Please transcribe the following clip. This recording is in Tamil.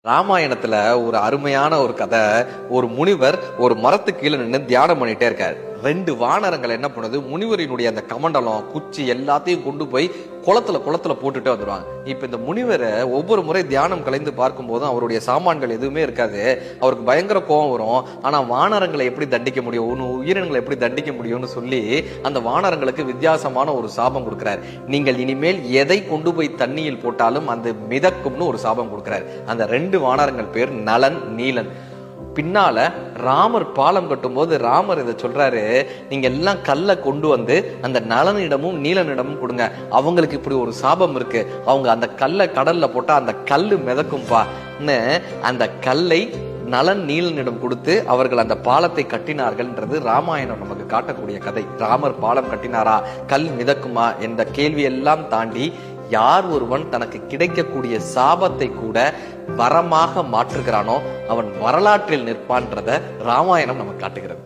ராமாயணத்துல ஒரு அருமையான ஒரு கதை. ஒரு முனிவர் ஒரு மரத்துக்கு கீழே நின்று தியானம் பண்ணிட்டே இருக்காரு. 2 வானரங்கள் என்ன பண்ணுது, முனிவரினுடைய அந்த கமண்டலம் குச்சி எல்லாத்தையும் கொண்டு போய் குளத்துல போட்டுட்டு வந்துடுவாங்க. இப்ப இந்த முனிவரை ஒவ்வொரு முறை தியானம் கலைந்து பார்க்கும் போதும் அவருடைய சாமான்கள் எதுவுமே இருக்காது. அவருக்கு பயங்கர கோபம் வரும். ஆனா வானரங்களை எப்படி தண்டிக்க முடியும், உயிரினங்களை எப்படி தண்டிக்க முடியும்னு சொல்லி அந்த வானரங்களுக்கு வித்தியாசமான ஒரு சாபம் கொடுக்கிறார். நீங்கள் இனிமேல் எதை கொண்டு போய் தண்ணியில் போட்டாலும் அந்த மிதக்கும்னு ஒரு சாபம் கொடுக்கிறார். அந்த 2 வானரங்கள் பேர் நலன், நீலன். பின்னால ராமர் பாலம் கட்டும் போது ராமர் இதை சொல்றாரு, நீங்க எல்லாம் கல்லை கொண்டு வந்து அந்த நலனிடமும் நீலனிடமும் கொடுங்க. அவங்களுக்கு இப்படி ஒரு சாபம் இருக்கு, அவங்க அந்த கல்லை கடல்ல போட்டா அந்த கல்லு மிதக்கும்பா. அந்த கல்லை நலன் நீலனிடம் கொடுத்து அவர்கள் அந்த பாலத்தை கட்டினார்கள்ன்றது ராமாயணம் நமக்கு காட்டக்கூடிய கதை. ராமர் பாலம் கட்டினாரா, கல் மிதக்குமா என்ற கேள்வியெல்லாம் தாண்டி யார் ஒருவன் தனக்கு கிடைக்கக்கூடிய சாபத்தை கூட வரமாக மாற்றுகிறானோ அவன் வரலாற்றில் நிற்பான்றத ராமாயணம் நமக்கு காட்டுகிறது.